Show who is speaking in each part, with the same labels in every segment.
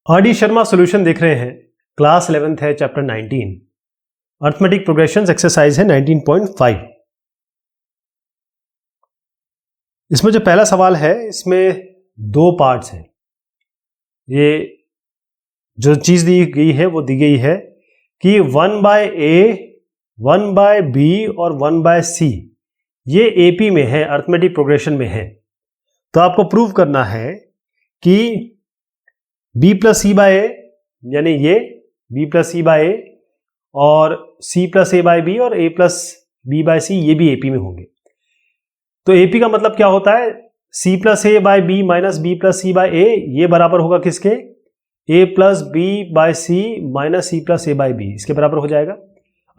Speaker 1: RD. Sharma solution देख रहे हैं। क्लास 11th है, चैप्टर 19 अर्थमेटिक प्रोग्रेशंस, एक्सरसाइज है 19.5। इसमें जो पहला सवाल है इसमें दो पार्ट्स हैं। ये जो चीज दी गई है वो दी गई है कि 1/a, 1/b और 1/c ये AP में है, अर्थमेटिक प्रोग्रेशन में है। तो आपको प्रूव करना है कि b प्लस सी बाय ए, यानी ये b प्लस सी बाय ए और c plus A by B और a प्लस बी बाय सी ये भी AP में होंगे। तो AP का मतलब क्या होता है? c plus A by B minus B plus C by A, ये बराबर होगा किसके? a plus B by C minus C plus A by B, इसके बराबर हो जाएगा।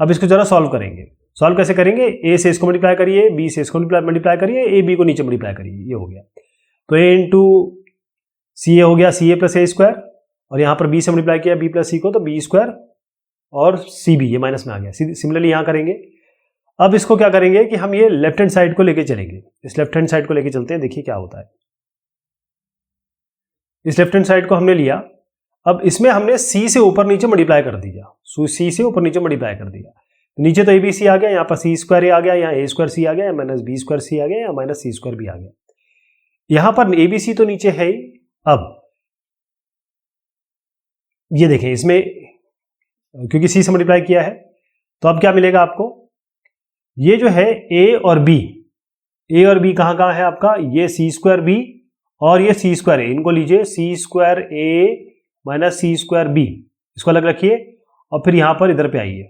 Speaker 1: अब इसको जरा सॉल्व करेंगे। सॉल्व कैसे करेंगे? a से इसको मल्टीप्लाई करिए, b से इसको मल्टीप्लाई करिए, a b को नीचे मल्टीप्लाई करिए, ये हो गया। तो a इंटू सी ए हो गया सी ए प्लस ए स्क्वायर, और यहाँ पर b से मल्टीप्लाई किया b प्लस सी को, तो b स्क्वायर और सी बी ये माइनस में आ गया। सिमिलरली यहाँ करेंगे। अब इसको क्या करेंगे कि हम ये लेफ्ट हैंड साइड को लेके चलेंगे। इस लेफ्ट हैंड साइड को लेके चलते हैं, देखिए क्या होता है। इस लेफ्ट हैंड साइड को हमने लिया। अब इसमें हमने c से ऊपर नीचे मल्टीप्लाई कर दिया, c से ऊपर नीचे मल्टीप्लाई कर दिया। नीचे तो ए बी सी आ गया, यहाँ पर सी स्क्वायर आ गया, यहाँ ए स्क्वायर सी आ गया, माइनस बी स्क्वायर सी आ गया, या माइनस सी स्क्वायर भी आ गया। यहाँ पर ए बी सी तो नीचे है ही। अब ये देखें, इसमें क्योंकि सी से मल्टीप्लाई किया है, तो अब क्या मिलेगा आपको? ये जो है ए और बी कहाँ कहाँ है आपका? ये सी स्क्वायर बी और ये सी स्क्वायर ए, इनको लीजिए सी square A minus C square B, इसको अलग रखिए और फिर यहां पर इधर पे आइए,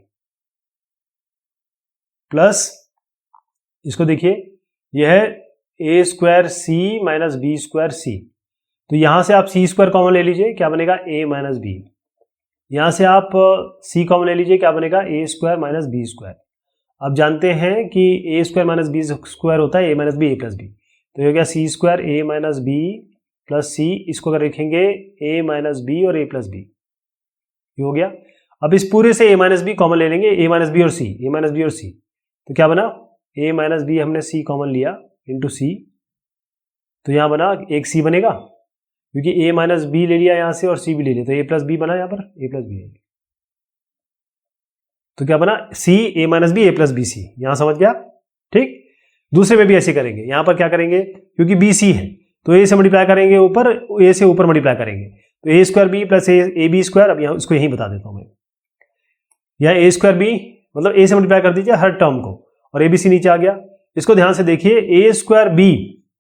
Speaker 1: प्लस इसको देखिए, यह है ए स्क्वायर सी माइनस बी स्क्वायर सी। तो यहां से आप सी स्क्वायर कॉमन ले लीजिए, क्या बनेगा? ए माइनस बी। यहां से आप सी कॉमन ले लीजिए, क्या बनेगा? ए स्क्वायर माइनस बी स्क्वायर। अब जानते हैं कि A square minus B square होता है ए minus B A plus B. तो ये हो गया सी square A minus B plus सी, इसको अगर लिखेंगे ए माइनस बी और ए प्लस बी, ये हो गया। अब इस पूरे से ए माइनस बी कॉमन ले लेंगे, ए माइनस बी और सी, ए माइनस बी और सी, तो क्या बना? ए माइनस बी हमने सी कॉमन लिया इंटू सी, तो यहां बना एक सी बनेगा, क्योंकि ए माइनस बी ले लिया यहां से और सी भी ले लिया, तो ए प्लस बी बना, यहां पर ए प्लस बी। तो क्या बना? सी A minus B A plus B सी। यहां समझ गया? ठीक। दूसरे में भी ऐसे करेंगे। यहां पर क्या करेंगे? क्योंकि बी सी है तो ए से मल्टीप्लाई करेंगे ऊपर, ए से ऊपर मल्टीप्लाई करेंगे, तो A square B plus A B square. अब यहाँ इसको यहीं बता देता हूं मैं, यहाँ ए स्क्वायर बी मतलब ए से मल्टीप्लाई कर दीजिए हर टर्म को, और ए बी सी नीचे आ गया। इसको ध्यान से देखिए, ए स्क्वायर बी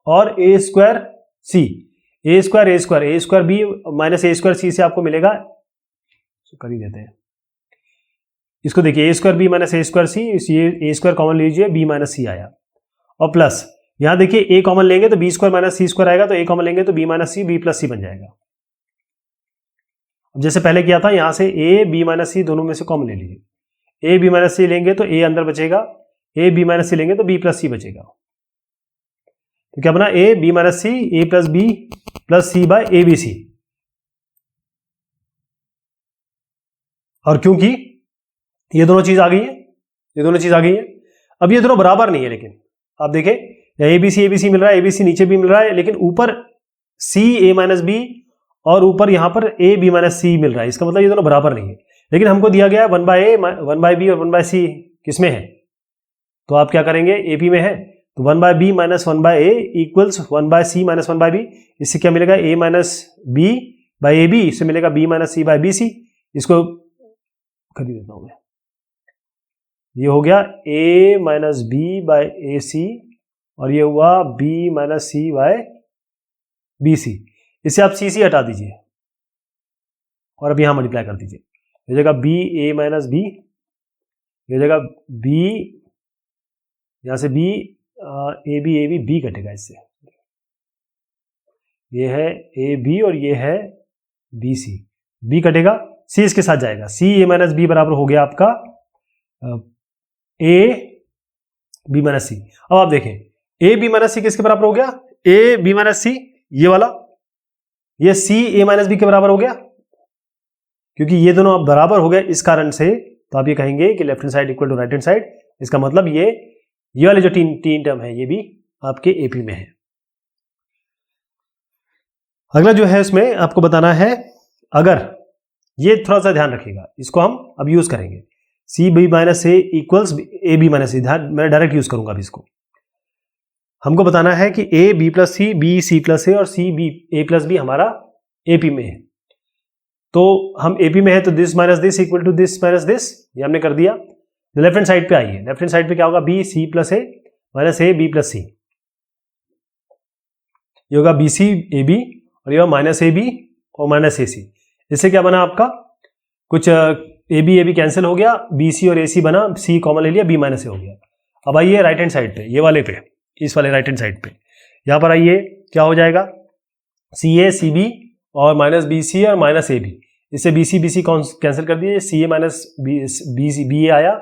Speaker 1: और A square C, A square B minus A square C से आपको मिलेगा, कर ही देते हैं इसको। देखिए A square B minus A square C, A square common लीजिए, बी माइनस सी आया, और प्लस यहां देखिए ए कॉमन लेंगे तो B square minus C square आएगा, तो ए कॉमन लेंगे तो B minus C B plus C बन जाएगा। अब जैसे पहले किया था, यहां से ए बी माइनस सी दोनों में से कॉमन ले लीजिए। ए बी माइनस सी लेंगे तो ए अंदर बचेगा, ए बी माइनस सी लेंगे तो बी प्लस सी बचेगा। तो क्या बना? A B minus C A plus B plus C by A B C. और क्योंकि ये दोनों चीज आ गई है, अब ये दोनों बराबर नहीं है, लेकिन आप देखें ए बी सी मिल रहा है, ए बी सी नीचे भी मिल रहा है, लेकिन ऊपर सी ए माइनस बी और ऊपर यहां पर ए बी माइनस सी मिल रहा है। इसका मतलब ये दोनों बराबर नहीं है। लेकिन हमको दिया गया 1/a 1/b और 1/c किसमें है? तो आप क्या करेंगे? AP में है, तो 1/b minus 1/a equals 1/c minus 1/b। इससे क्या मिलेगा? a minus B by A B, इससे मिलेगा b minus C by B C. इसको कर देता हूं मैं, ये हो गया a minus B by A C, और ये हुआ b minus C by B C. इससे आप सी हटा दीजिए और अब यहां मल्टीप्लाई कर दीजिए। ये जगह b a माइनस बी, ये जगह b, यहां से b ए बी बी कटेगा इससे, ये है ए बी और ये है बी सी, बी कटेगा, सी इसके साथ जाएगा, सी ए माइनस बी बराबर हो गया आपका ए बी माइनस सी। अब आप देखें ए बी माइनस सी किसके बराबर हो गया? ए बी माइनस सी, ये वाला, ये सी ए माइनस बी के बराबर हो गया, क्योंकि ये दोनों अब बराबर हो गए इस कारण से। तो आप ये कहेंगे कि left hand side equal to right hand side. इसका मतलब ये वाले जो तीन टर्म है ये भी आपके एपी में है। अगला जो है उसमें आपको बताना है अगर ये थोड़ा सा ध्यान रखिएगा, इसको हम अब यूज करेंगे, C B minus A equals A B minus C, मैं डायरेक्ट यूज करूंगा अभी इसको। हमको बताना है कि A B plus C, B C plus A और C B A plus B हमारा एपी में है। तो हम एपी में है तो this minus this equal to this minus this, ये हमने कर दिया। लेफ्ट हैंड साइड पे आइए, लेफ्ट हैंड साइड पे क्या होगा, B C plus A minus A B plus C, ये होगा बी सी ए बी और ये होगा माइनस ए बी और माइनस ए सी। इससे क्या बना आपका, कुछ ए बी कैंसिल हो गया, बी सी और ए सी बना, सी कॉमन ले लिया, बी माइनस ए हो गया। अब आइए राइट हैंड साइड पे, ये वाले पे, इस वाले राइट हैंड साइड पे, यहां पर आइए क्या हो जाएगा, सी ए सी बी और माइनस बी सी और माइनस ए बी, इससे बी सी कैंसिल कर दिए, सी ए माइनस बी ए आया,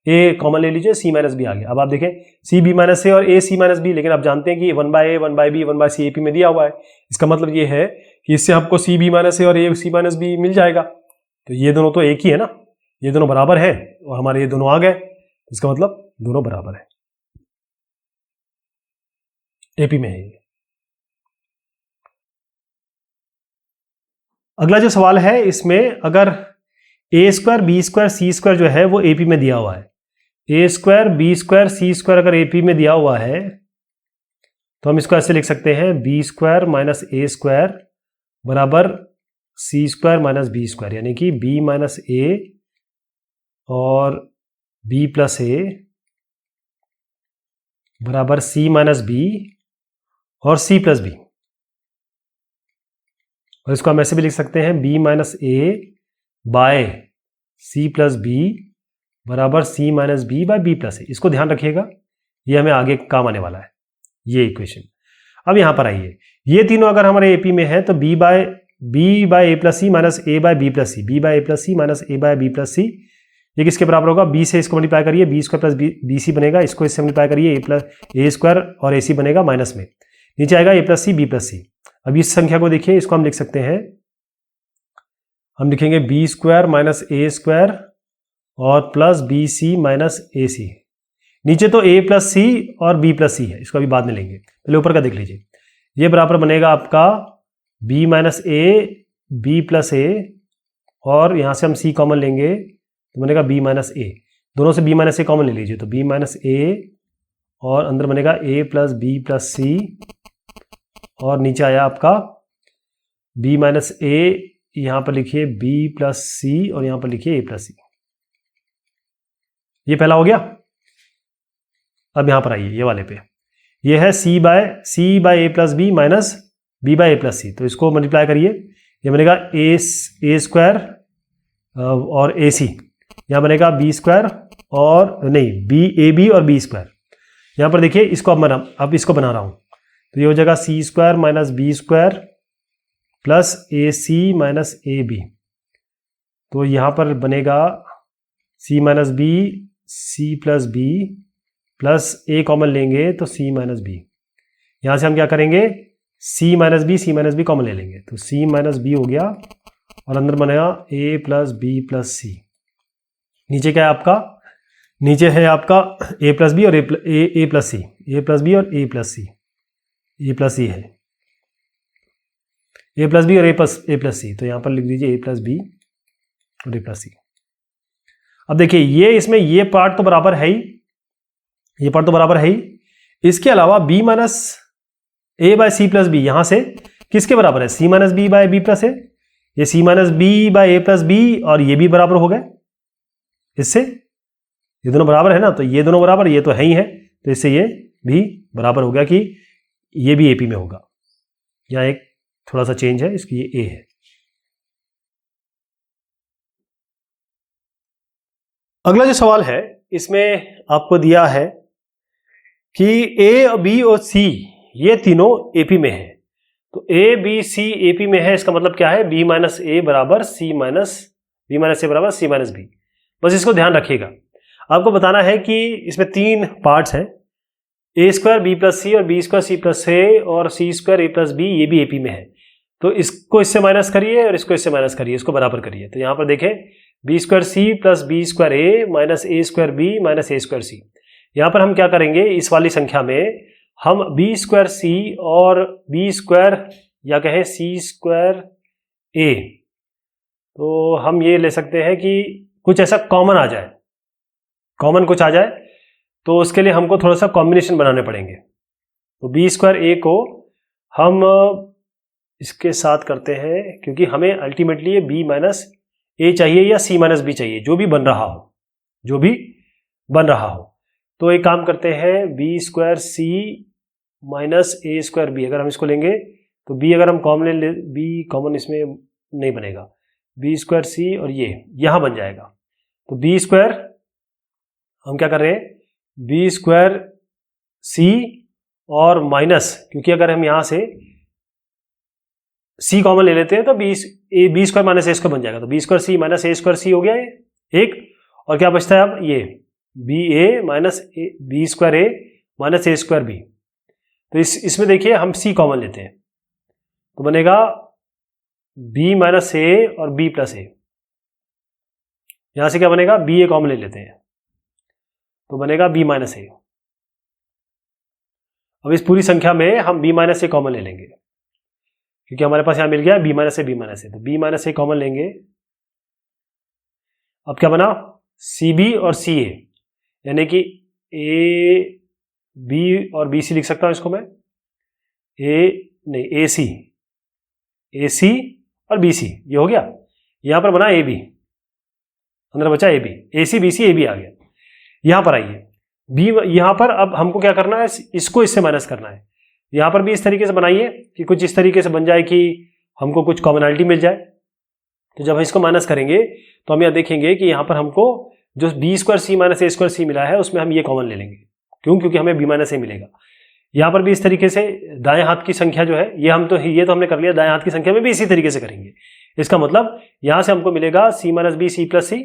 Speaker 1: ए कॉमन ले लीजिए, सी माइनस बी आ गया। अब आप देखें सी बी माइनस ए और ए सी माइनस बी, लेकिन आप जानते हैं कि 1/a 1/b 1/c AP में दिया हुआ है, इसका मतलब ये है कि इससे आपको सी बी माइनस ए और ए सी माइनस बी मिल जाएगा। तो ये दोनों तो एक ही है ना, ये दोनों बराबर है और हमारे ये दोनों आ गए, इसका मतलब दोनों बराबर है, एपी में है ये। अगला जो सवाल है इसमें अगर ए स्क्वायर बी स्क्वायर सी स्क्वायर जो है वो एपी में दिया हुआ है, ए स्क्वायर बी स्क्वायर सी स्क्वायर अगर एपी में दिया हुआ है तो हम इसको ऐसे लिख सकते हैं, B square minus A square बराबर सी स्क्वायर माइनस बी स्क्वायर, यानी कि बी माइनस ए और बी प्लस ए बराबर सी माइनस बी और सी प्लस बी। और इसको हम ऐसे भी लिख सकते हैं, B minus A by C plus B बराबर C minus B by B plus A. इसको ध्यान रखिएगा, ये हमें आगे काम आने वाला है ये इक्वेशन। अब यहां पर आइए, ये तीनों अगर हमारे एपी में है तो B by A plus C minus A by B plus C, B by A plus C minus A by B plus C, ये किसके बराबर होगा, बी से इसको मल्टीप्लाई करिए, B square plus B C बनेगा, इसको इससे मल्टीप्लाई करिए, ए प्लस ए स्क्वायर और ए सी बनेगा माइनस में, नीचे आएगा ए प्लस सी बी प्लस सी। अब इस संख्या को देखिए, इसको हम लिख सकते हैं, हम लिखेंगे B square minus A square और plus B C minus A सी। नीचे तो ए प्लस सी और बी प्लस सी है, इसको अभी बाद में लेंगे, पहले ऊपर का देख लीजिए। ये बराबर बनेगा आपका B minus A B plus A और यहां से हम सी कॉमन लेंगे तो बनेगा बी माइनस ए, दोनों से बी माइनस ए कॉमन ले लीजिए तो बी माइनस ए और अंदर बनेगा ए प्लस बी प्लस सी और नीचे आया आपका b माइनस ए, यहां पर लिखिए b प्लस सी और यहां पर लिखिए a प्लस सी। ये पहला हो गया। अब यहां पर आइए ये वाले पे, ये है c by A plus B minus b by A plus C, तो इसको मल्टीप्लाई करिए, ये बनेगा ए स्क्वायर और ए सी, यहां बनेगा बी स्क्वायर और नहीं बी ए बी और बी स्क्वायर। यहां पर देखिए इसको अब इसको बना रहा हूं, तो ये हो जाएगा C square minus B square plus A C minus A B, तो यहां पर बनेगा C minus B C plus B plus A common लेंगे तो सी माइनस बी, यहां से हम क्या करेंगे सी माइनस बी कॉमन ले लेंगे तो सी माइनस बी हो गया और अंदर बनेगा ए प्लस बी प्लस सी। नीचे क्या है आपका, नीचे है आपका ए प्लस बी और ए plus C, A plus B और ए प्लस सी, ए प्लस सी है, ए प्लस बी और ए प्लस सी, तो यहां पर लिख दीजिए ए प्लस बी और ए प्लस सी। अब देखिए ये इसमें ये पार्ट तो बराबर है ही, ये पार्ट तो बराबर है ही, इसके अलावा B minus A by C plus B यहां से किसके बराबर है, C minus B by B plus A, ये C minus B by A plus B और ये भी बराबर हो गए, इससे ये दोनों बराबर है ना, तो ये दोनों बराबर, ये तो है ही है, तो इससे ये भी बराबर हो गया कि ये भी एपी में होगा। यहां एक थोड़ा सा चेंज है, इसकी ये ए है। अगला जो सवाल है इसमें आपको दिया है कि ए और बी और सी ये तीनों एपी में है, तो ए बी सी एपी में है, इसका मतलब क्या है बी माइनस ए बराबर सी माइनस बी माइनस ए बराबर सी माइनस बी। बस इसको ध्यान रखिएगा, आपको बताना है कि इसमें तीन पार्ट्स हैं, ए स्क्वायर बी प्लस सी और B square C plus A और सी स्क्वायर ए प्लस बी, ये भी एपी में है, तो इसको इससे माइनस करिए और इसको इससे माइनस करिए, इसको बराबर करिए। तो यहां पर देखें B square C plus B square A minus A square B minus A square C. यहां पर हम क्या करेंगे, इस वाली संख्या में हम बी स्क्वायर सी और बी स्क्वायर या कहें सी स्क्वायर ए तो हम ये ले सकते हैं कि कुछ ऐसा कॉमन आ जाए, कॉमन कुछ आ जाए, तो उसके लिए हमको थोड़ा सा कॉम्बिनेशन बनाने पड़ेंगे। तो बी स्क्वायर ए को हम इसके साथ करते हैं, क्योंकि हमें अल्टीमेटली ये बी माइनस ए चाहिए या सी माइनस बी चाहिए, जो भी बन रहा हो, जो भी बन रहा हो। तो एक काम करते हैं, B square C minus A square B, अगर हम इसको लेंगे तो बी अगर हम कॉमन ले, बी कॉमन इसमें नहीं बनेगा, बी स्क्वायर सी और ये यहां बन जाएगा। तो बी स्क्वायर हम क्या कर रहे हैं, बी स्क्वायर सी और माइनस, क्योंकि अगर हम यहां से सी कॉमन ले लेते हैं तो B square minus A square बन जाएगा। तो B square C minus A square सी हो गया ये एक, और क्या बचता है अब, ये B A minus B square A minus A square B. तो इसमें देखिए हम सी कॉमन लेते हैं, तो बनेगा बी माइनस ए और बी प्लस ए। यहां से क्या बनेगा, बी ए कॉमन ले लेते हैं, तो बनेगा बी माइनस ए। अब इस पूरी संख्या में हम बी माइनस ए कॉमन ले लेंगे, क्योंकि हमारे पास यहां मिल गया B minus A B minus A, तो बी माइनस ए कॉमन लेंगे। अब क्या बना, सी बी और सी ए, यानी कि ए बी और बी सी लिख सकता हूं इसको मैं, ए सी और बी सी, ये हो गया। यहां पर बना ए बी, अंदर बचा A B, A C B C A B आ गया। यहां पर आइए, बी यहां पर अब हमको क्या करना है, इसको इससे माइनस करना है। यहां पर भी इस तरीके से बनाइए कि कुछ इस तरीके से बन जाए कि हमको कुछ कॉमनैलिटी मिल जाए। तो जब हम इसको माइनस करेंगे तो हम यहां देखेंगे कि यहां पर हमको जो B square C minus A square सी मिला है उसमें हम ये कॉमन ले लेंगे, क्यों, क्योंकि हमें बी माइनस ए मिलेगा। यहां पर भी इस तरीके से दाएं हाथ की संख्या जो है, ये तो हमने कर लिया, दाएं हाथ की संख्या में भी इसी तरीके से करेंगे। इसका मतलब यहां से हमको मिलेगा सी माइनस बी सी प्लस सी।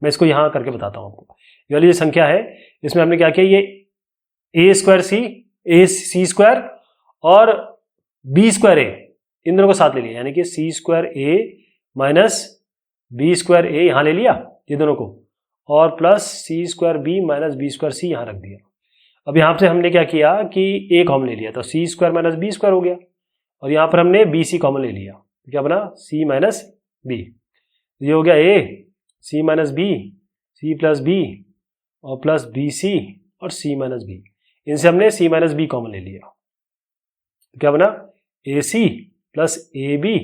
Speaker 1: मैं इसको यहां करके बताता हूं आपको। ये वाली जो संख्या है इसमें हमने क्या किया, ये A square C, A C square और बी स्क्वायर ए, इन दोनों को साथ ले लिया, यानी कि C square A minus B square A यहां ले लिया, ये दोनों को, और plus C square B minus B square C यहां रख दिया। अब यहां से हमने क्या किया कि ए कॉमन ले लिया, तो सी स्क्वायर माइनस बी स्क्वायर हो गया, और यहां पर हमने बी सी कॉमन ले लिया, तो क्या बना, सी माइनस बी। ये हो गया A C minus B C plus B और प्लस बी सी और सी माइनस बी, इनसे हमने सी माइनस बी कॉमन ले लिया, तो क्या बना, A C plus A B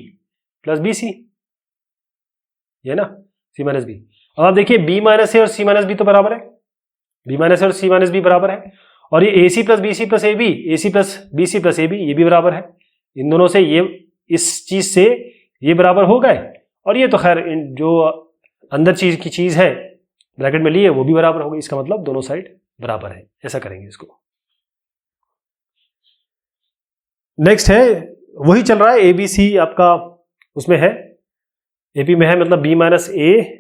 Speaker 1: plus B C, ये ना, सी माइनस बी। अब आप देखिए बी माइनस ए और सी माइनस बी तो बराबर है, बी माइनस ए और सी माइनस बी बराबर है, और ये A C plus B C plus A B, A C plus B C plus A B, ये भी बराबर है। इन दोनों से ये, इस चीज से ये बराबर हो गए, और ये तो खैर जो अंदर चीज की चीज है ब्रैकेट में लिए वो भी बराबर हो गई। इसका मतलब दोनों साइड बराबर है, ऐसा करेंगे इसको। नेक्स्ट है, वही चल रहा है, ए बी सी आपका उसमें है, एपी में है, मतलब बी माइनस ए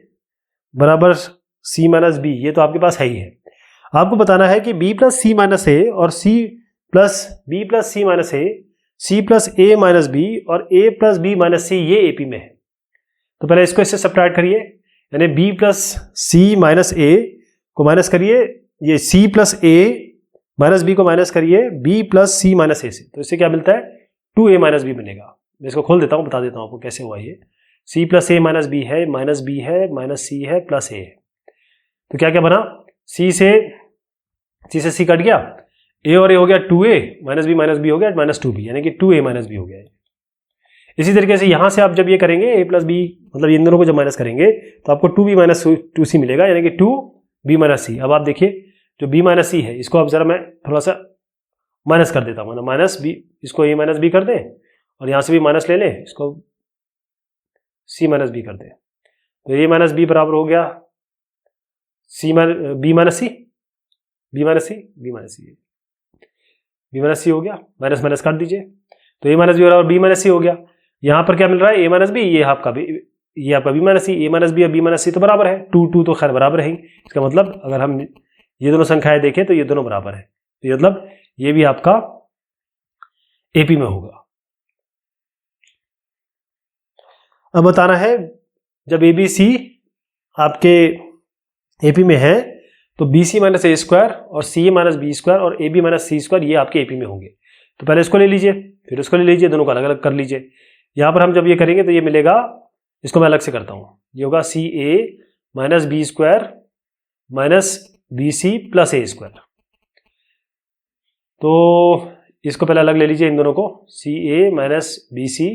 Speaker 1: बराबर सी माइनस बी, ये तो आपके पास है ही है। आपको बताना है कि बी प्लस सी माइनस ए और C plus B plus C minus A, C plus A minus B और ए प्लस बी माइनस सी, ये एपी में है। तो पहले इसको इससे सब्ट्रैक्ट करिए, यानी बी प्लस सी माइनस ए को माइनस करिए, ये सी प्लस ए माइनस बी को माइनस करिए बी प्लस सी माइनस ए से, तो इससे क्या मिलता है, 2a माइनस बी बनेगा। मैं इसको खोल देता हूँ, बता देता हूँ आपको कैसे हुआ ये। सी प्लस ए माइनस बी है, माइनस बी है, माइनस सी है, प्लस ए है, तो क्या क्या बना, सी से सी कट गया, ए और ए हो गया 2a, माइनस बी हो गया माइनस 2b, यानी कि 2a माइनस बी हो गया। इसी तरीके से यहां से आप जब ये करेंगे a प्लस बी, मतलब इन दोनों को जब माइनस करेंगे तो आपको 2b माइनस 2c मिलेगा, यानी कि 2b माइनस सी। अब आप देखिए जो b माइनस सी है, इसको अब जरा मैं थोड़ा सा माइनस कर देता हूँ, माइनस बी, इसको a माइनस बी कर दें और यहां से भी माइनस ले लें, इसको c माइनस बी कर दें, तो a माइनस बी बराबर हो गया B minus C, B minus C, B minus C, B minus सी हो गया, माइनस माइनस काट दीजिए, तो a माइनस बी बराबर बी माइनस सी हो गया। यहां पर क्या मिल रहा है, a माइनस बी, ये आपका B minus C, a minus B और बी माइनस सी तो बराबर है, 2 तो खैर बराबर है। इसका मतलब अगर हम ये दोनों संख्याएं देखें तो ये दोनों बराबर है, तो ये मतलब ये भी आपका एपी में होगा। अब बताना है, जब ए बी सी आपके एपी में है तो B C minus A square और C A minus B square और A B minus C square ये आपके एपी में होंगे। तो पहले इसको ले लीजिए, फिर उसको ले लीजिए, दोनों को अलग अलग कर लीजिए। यहां पर हम जब ये करेंगे तो ये मिलेगा, इसको मैं अलग से करता हूँ, ये होगा C A minus B square minus B C plus A square. तो इसको पहले अलग ले लीजिए इन दोनों को, C A minus B C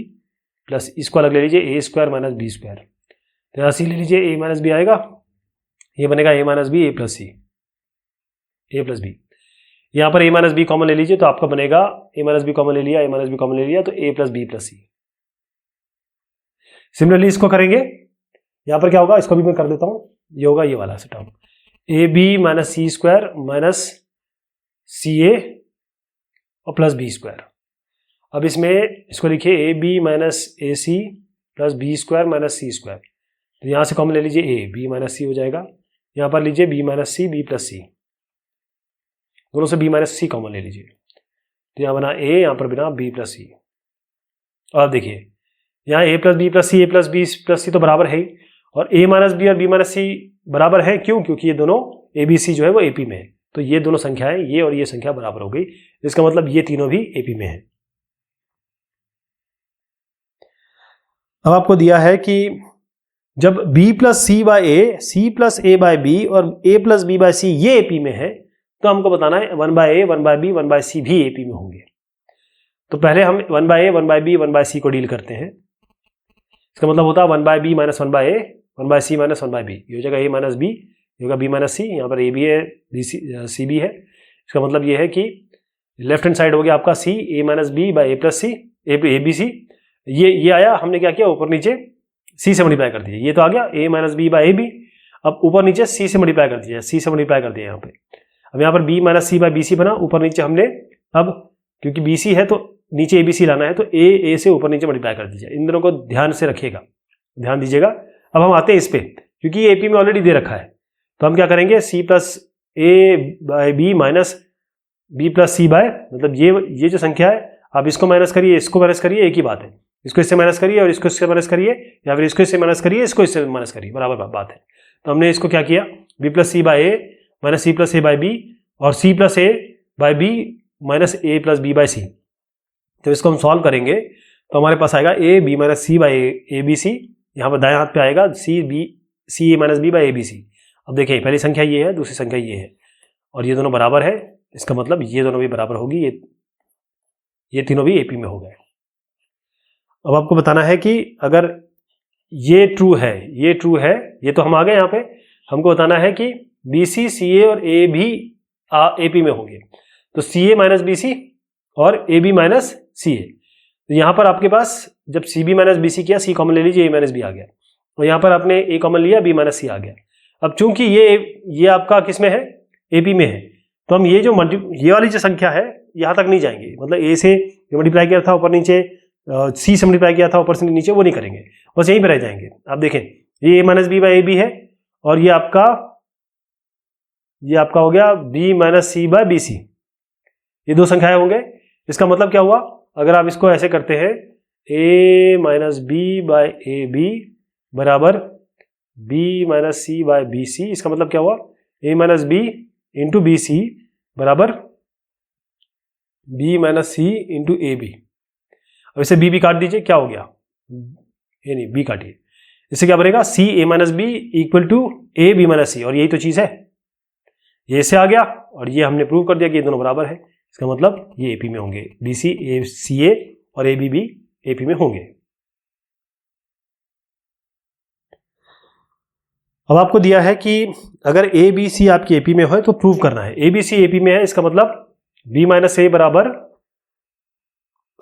Speaker 1: plus इसको अलग ले लीजिए A square minus B square. तो यहाँ सी ले लीजिए, ए माइनस बी आएगा, ये बनेगा ए minus B A plus C, A plus B. यहाँ पर ए माइनस बी कॉमन ले लीजिए तो आपका बनेगा ए माइनस बी कॉमन ले लिया, ए माइनस बी कॉमन ले लिया तो ए प्लस बी प्लस सी। सिमिलरली इसको करेंगे, यहाँ पर क्या होगा इसको भी मैं कर देता हूँ, ये होगा ये वाला term A B minus C square minus C A और प्लस बी स्क्वायर। अब इसमें इसको लिखिए A B minus A C plus B square minus C square. तो यहाँ से कॉमन ले लीजिए ए बी माइनस सी हो जाएगा, यहाँ पर लीजिए B minus C B plus C, दोनों से बी माइनस सी कॉमन ले लीजिए। तो यहाँ बना ए, यहाँ पर बना बी प्लस सी। और देखिए यहाँ ए plus B plus C, A plus B plus C तो बराबर है ही, और ए माइनस बी और बी माइनस सी बराबर है, क्यों? क्योंकि ये दोनों ए बी सी जो है वो ए पी में है। तो ये दोनों संख्याएं, ये और ये संख्या बराबर हो गई, इसका मतलब ये तीनों भी ए पी में है। अब आपको दिया है कि जब b plus C by A, C plus A by B और a प्लस बी बाय सी ये एपी में है, तो हमको बताना है 1 बाय ए 1 बाय बी 1 बाय सी भी एपी में होंगे। तो पहले हम 1 बाय ए 1 बाय बी 1 बाय सी को डील करते हैं। इसका मतलब होता है 1 बाय बी माइनस 1 बाय ए 1 bye C minus 1 bye B, ये हो जाएगा ए माइनस बी, ये होगा बी माइनस सी, यहाँ पर ए बी है बी सी बी है। इसका मतलब ये है कि लेफ्ट हैंड साइड हो गया आपका C A minus B by A plus C A B C, ये आया, हमने क्या किया ऊपर नीचे सी से मल्टीप्लाई कर दिया, ये तो आ गया A minus B by A B. अब ऊपर नीचे सी से मल्टीप्लाई कर दिया, सी से मल्टीप्लाई कर दिया यहाँ पे। अब यहाँ पर B minus C by B सी बना, ऊपर नीचे हमने अब क्योंकि बी सी है तो नीचे ए बी सी लाना है, तो ए से ऊपर नीचे मल्टीप्लाई कर दीजिए। इन दोनों को ध्यान से रखिएगा, ध्यान दीजिएगा। अब हम आते हैं इस पे, क्योंकि ये एपी में ऑलरेडी दे रखा है, तो हम क्या करेंगे C plus A by B minus B plus C by, मतलब ये जो संख्या है आप इसको माइनस करिए, इसको माइनस करिए, एक ही बात है। इसको इससे माइनस करिए और इसको इससे माइनस करिए, या फिर इसको इससे माइनस करिए, इसको इससे माइनस करिए, बराबर बात है। तो हमने इसको क्या किया, B plus C by A minus C plus A by B और C plus A by B minus A plus B by C. तो इसको हम सॉल्व करेंगे तो हमारे पास आएगा A B minus C by A B C, यहाँ पर दाएं हाथ पे आएगा C A minus B by A B C. अब देखिए पहली संख्या ये है, दूसरी संख्या ये है, और ये दोनों बराबर है, इसका मतलब ये दोनों भी बराबर होगी, ये तीनों भी एपी में हो गए। अब आपको बताना है कि अगर ये ट्रू है, ये ट्रू है, ये तो हम आ गए यहाँ पे, हमको बताना है कि बी सी सी ए और ए भी एपी में होंगे। तो सी ए माइनस बी सी और ए बी माइनस सी ए। तो यहाँ पर आपके पास जब C B minus B C किया, सी कॉमन ले लीजिए, ए माइनस बी आ गया, और यहाँ पर आपने ए कॉमन लिया, बी माइनस सी आ गया। अब चूंकि ये आपका किस में है, एपी में है, तो हम ये वाली जो संख्या है यहाँ तक नहीं जाएंगे, मतलब ए से मल्टीप्लाई किया था ऊपर नीचे, सी से मल्टीप्लाई किया था ऊपर से नीचे, वो नहीं करेंगे, बस यहीं पे रह जाएंगे। आप देखें ये A minus B by A B है, और ये आपका हो गया B minus C by B C, ये दो संख्याएं होंगे। इसका मतलब क्या हुआ, अगर आप इसको ऐसे करते हैं A minus B by A B बराबर B minus C by B C, इसका मतलब क्या हुआ, A minus B into B C बराबर B minus C into A B. अब इसे बी काट दीजिए, क्या हो गया, ये नहीं बी काटिए, इससे क्या बनेगा C A minus B equal to A B minus C, और यही तो चीज है, ये से आ गया, और ये हमने प्रूव कर दिया कि ये दोनों बराबर है। इसका मतलब ये एपी में होंगे, B C A C A और ए बी भी एपी में होंगे। अब आपको दिया है कि अगर ए बी सी आपकी एपी में हो तो प्रूव करना है। ए बी सी एपी में है, इसका मतलब बी माइनस ए बराबर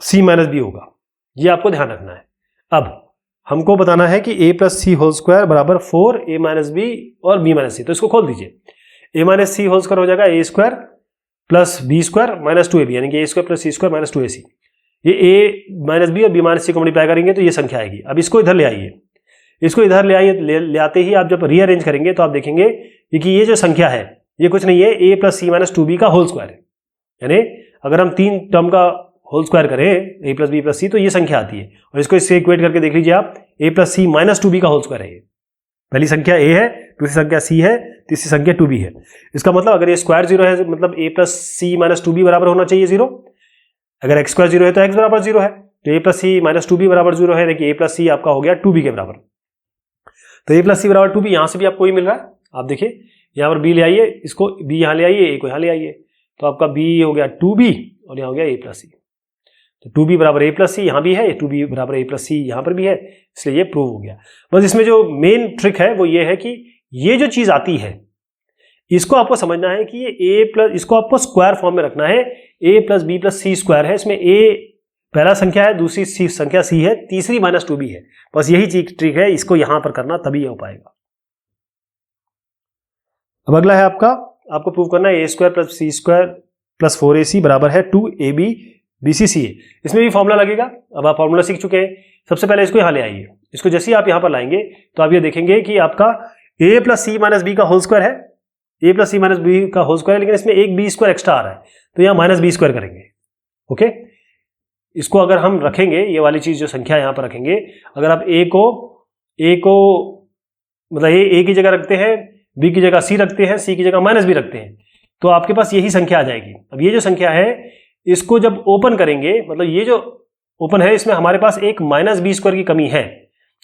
Speaker 1: सी माइनस बी होगा, ये आपको ध्यान रखना है। अब हमको बताना है कि A plus C whole square बराबर 4 ए माइनस बी और बी माइनस सी। तो इसको खोल दीजिए, A minus C whole square हो जाएगा A square plus B square minus 2ab, यानी कि A square plus C square minus 2ac। ये ए माइनस बी और बी माइनस सी को मल्टीप्लाई करेंगे तो ये संख्या आएगी। अब इसको इधर ले आइए, इसको इधर ले आइए, ले आते ही आप जब रीअरेंज करेंगे तो आप देखेंगे कि ये जो संख्या है ये कुछ नहीं है, ए प्लस सी माइनस 2b का होल स्क्वायर है। यानी अगर हम 3 टर्म का होल स्क्वायर करें ए प्लस बी प्लस सी तो ये संख्या आती है, और इसको इससे इक्वेट करके देख लीजिए आप, ए प्लस सी माइनस 2b का होल स्क्वायर है। पहली संख्या ए है, दूसरी संख्या सी है, तीसरी संख्या 2b है। इसका मतलब अगर ये स्क्वायर 0 है, मतलब ए प्लस सी माइनस 2b बराबर होना चाहिए 0। अगर एक्स स्क्वायर 0 है तो एक्स बराबर 0 है, तो ए प्लस सी माइनस 2b बराबर 0 है, देखिए ए प्लस सी आपका हो गया 2b के बराबर। तो a प्लस सी बराबर 2b, यहां से भी आपको ही मिल रहा है। आप देखिए यहां पर b ले आइए, इसको b यहां ले आइए, a को यहां ले आइए, तो आपका b हो गया 2b और यहां हो गया a प्लस सी। तो 2b बराबर a प्लस सी यहाँ भी है, 2b बराबर a प्लस सी यहाँ पर भी है, इसलिए ये प्रूव हो गया। बस इसमें जो मेन ट्रिक है वो ये है कि ये जो चीज आती है इसको आपको समझना है कि ये a प्लस, इसको आपको स्क्वायर फॉर्म में रखना है, a plus B plus C square है, इसमें a पहला संख्या है, दूसरी संख्या c है, तीसरी माइनस 2b है। बस यही ट्रिक है, इसको यहां पर करना तभी ये हो पाएगा। अब अगला है आपको प्रूव करना है a square plus C square plus 4ac बराबर है 2ab BC CA। इसमें भी फॉर्मूला लगेगा। अब आप फॉर्मूला सीख चुके हैं। सबसे पहले इसको यहां ले आइए, इसको जैसे ही आप यहां पर लाएंगे तो आप ये देखेंगे कि आपका a plus C minus B का होल स्क्वायर है, a plus C minus B का होल स्क्वायर है, लेकिन इसमें एक b स्क्वायर एक्स्ट्रा आ रहा है, तो यहां माइनस बी स्क्वायर करेंगे। ओके, इसको अगर हम रखेंगे, ये वाली चीज जो संख्या यहां पर रखेंगे, अगर आप a को मतलब a की जगह रखते हैं, b की जगह c रखते हैं, c की जगह माइनस b रखते हैं, तो आपके पास यही संख्या आ जाएगी। अब ये जो संख्या है इसको जब ओपन करेंगे, मतलब ये जो ओपन है इसमें हमारे पास एक माइनस बी स्क्वायर की कमी है,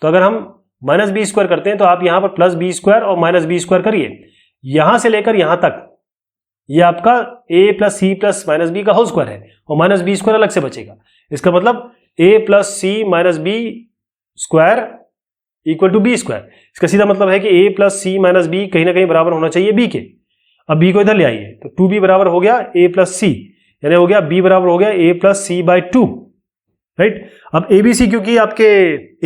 Speaker 1: तो अगर हम माइनस बी स्क्वायर करते हैं तो आप यहां पर प्लस बी स्क्वायर और माइनस बी स्क्वायर करिए, यहां से लेकर यहां तक ये आपका a plus C plus minus B का होल स्क्वायर है और माइनस बी स्क्वायर अलग से बचेगा। इसका मतलब a plus C minus B square equal to B square. इसका सीधा मतलब है कि a plus C minus B कहीं ना कहीं बराबर होना चाहिए b के। अब b को इधर ले आइए, तो 2b बराबर हो गया a प्लस सी, यानी हो गया b बराबर हो गया a plus C by 2, right. अब ABC क्योंकि आपके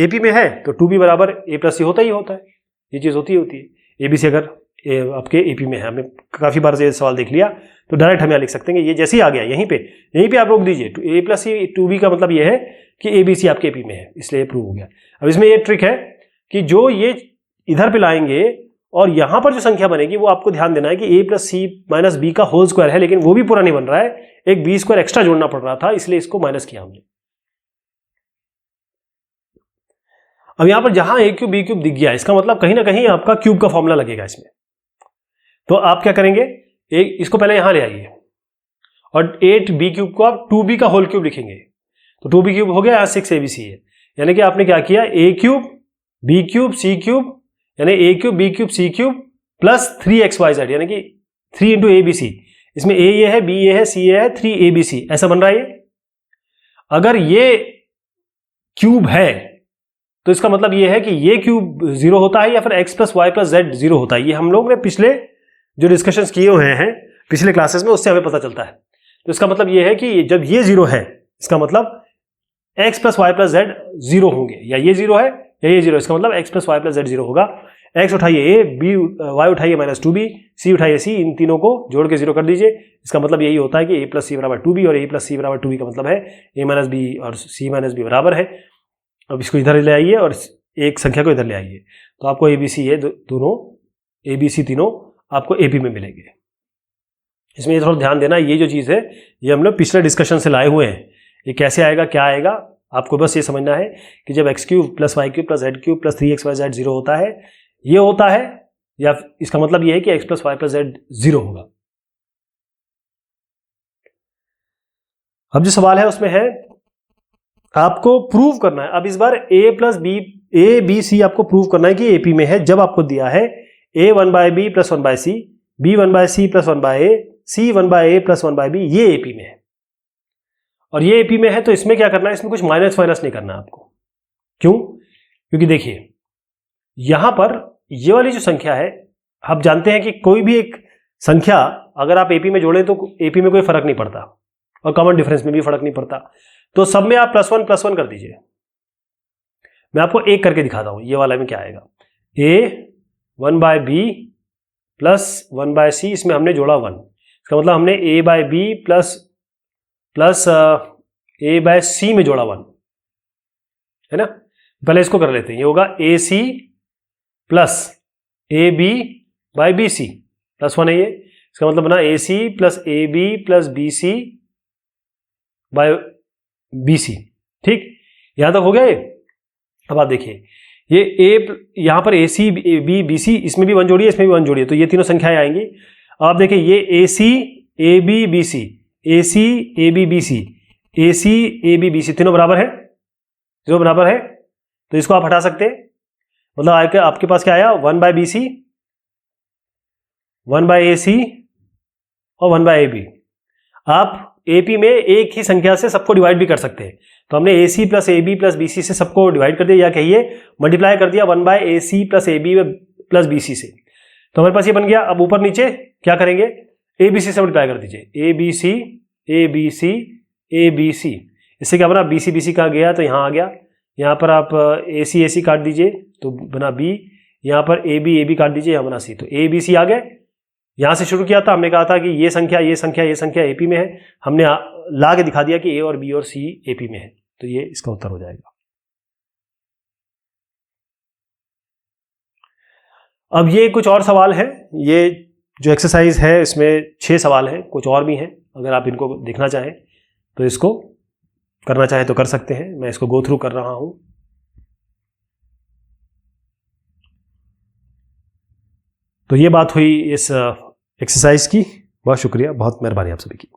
Speaker 1: AP में है तो 2b बराबर a प्लस सी होता ही होता है, ये चीज होती है। ABC अगर आपके AP में है, हमें काफी बार ये सवाल देख लिया, तो डायरेक्ट हम यहाँ लिख सकते हैं कि ये जैसे ही आ गया यहीं पे आप रोक दीजिए, a प्लस सी 2b का मतलब ये है कि ABC आपके AP में है, इसलिए प्रूव हो गया। अब इसमें ये ट्रिक है कि जो ये इधर पे लाएंगे और यहां पर जो संख्या बनेगी वो आपको ध्यान देना है कि a plus C minus B का होल स्क्वायर है, लेकिन वो भी पूरा नहीं बन रहा है, एक बी स्क्वायर एक्स्ट्रा जोड़ना पड़ रहा था, इसलिए इसको माइनस किया हमने। अब यहां पर जहां a क्यूब बी क्यूब दिख गया, इसका मतलब कहीं ना कहीं आपका क्यूब का फॉर्मूला लगेगा इसमें। तो आप क्या करेंगे, इसको पहले यहां ले आइए और 8b क्यूब को आप 2b का होल क्यूब लिखेंगे, तो 2b क्यूब हो गया, यहाँ 6abc है, यानी कि आपने क्या किया, a cube b cube c cube, यानी a cube b cube c cube plus 3xyz, यानी कि 3 इंटू abc। इसमें a ये है, b ये है, c ये है, 3abc ऐसा बन रहा है। अगर ये क्यूब है तो इसका मतलब ये है कि ये क्यूब 0 होता है या फिर x plus Y plus Z 0 होता है। ये हम लोग ने पिछले जो डिस्कशंस किए हुए हैं पिछले क्लासेस में, उससे हमें पता चलता है। तो इसका मतलब ये है कि जब ये 0 है, इसका मतलब x plus Y plus Z 0 होंगे, या ये 0 है या ये 0, इसका मतलब x plus Y plus Z 0 होगा। x उठाइए a, b y उठाइए माइनस 2b, c उठाइए c, इन तीनों को जोड़ के 0 कर दीजिए। इसका मतलब यही होता है कि a प्लस सी बराबर 2b, और a प्लस सी बराबर 2b का मतलब है a माइनस b और c माइनस b बराबर है। अब इसको इधर ले आइए और एक संख्या को इधर ले आइए, तो आपको abc है, दोनों abc तीनों आपको AP में मिलेंगे। इसमें ये थोड़ा ध्यान देना, ये जो चीज़ है ये हम लोग पिछले डिस्कशन से लाए हुए हैं। ये कैसे आएगा, क्या आएगा, आपको बस ये समझना है कि जब x cube plus Y cube plus Z cube plus 3xyz 0 होता है, ये होता है, या इसका मतलब ये है कि x plus Y plus Z 0 होगा। अब जो सवाल है उसमें है आपको प्रूव करना है, अब इस बार a b c आपको प्रूव करना है कि AP में है, जब आपको दिया है a 1/b plus 1/c, b 1/c plus 1/a, c 1/a plus 1/b, ये AP में है। और ये AP में है तो इसमें क्या करना है, इसमें कुछ माइनस नहीं करना है आपको। क्यों? क्योंकि देखिए यहां पर ये वाली जो संख्या है, आप जानते हैं कि कोई भी एक संख्या अगर आप AP में जोड़ें तो AP में कोई फर्क नहीं पड़ता, और कॉमन डिफरेंस में भी फर्क नहीं पड़ता, तो सब में आप प्लस वन कर दीजिए। मैं आपको एक करके दिखाता हूं, ये वाला में क्या आएगा, a 1/b प्लस 1/c, इसमें हमने जोड़ा 1, इसका मतलब हमने a/b प्लस a/c में जोड़ा 1, है ना। पहले इसको कर लेते हैं, ये होगा ac प्लस ab/bc प्लस 1 है ये, इसका मतलब बना ac plus ab plus bc by bc। ठीक, यहां तक हो गया ये। अब आप देखिए ये a, यहां पर ac ab bc, इसमें भी 1 जोड़िए, इसमें भी 1 जोड़िए, तो ये तीनों संख्याएं आएंगी। अब आप देखिए ये ac ab bc, ac ab bc, ac ab bc तीनों बराबर है, 0 बराबर है, तो इसको आप हटा सकते हैं। मतलब आपके पास क्या आया, 1/BC, 1/AC और 1/AB। आप AP में एक ही संख्या से सबको डिवाइड भी कर सकते हैं, तो हमने AC plus AB plus BC से सबको डिवाइड कर दिया, या कहिए मल्टीप्लाई कर दिया 1/AC plus AB plus BC से, तो हमारे पास ये बन गया। अब ऊपर नीचे क्या करेंगे, ABC से मल्टीप्लाई कर दीजिए, ABC ABC ABC, इससे क्या बना, BC BC का गया तो यहाँ आ गया, यहाँ पर आप AC AC काट दीजिए तो बना B, यहाँ पर AB AB काट दीजिए, यहाँ बना C, तो ABC आ गए। यहाँ से शुरू किया था, हमने कहा था कि ये संख्या ये संख्या ये संख्या AP में है, हमने ला के दिखा दिया कि A और B और C AP में है, तो ये इसका उत्तर हो जाएगा। अब ये कुछ और सवाल हैं, ये जो एक्सरसाइज है इसमें 6 सवाल हैं, कुछ और भी हैं, अगर आप इनको देखना चाहें तो इसको करना चाहें तो कर सकते हैं, मैं इसको गो थ्रू कर रहा हूं। तो ये बात हुई इस एक्सरसाइज की। बहुत शुक्रिया, बहुत मेहरबानी आप सभी की।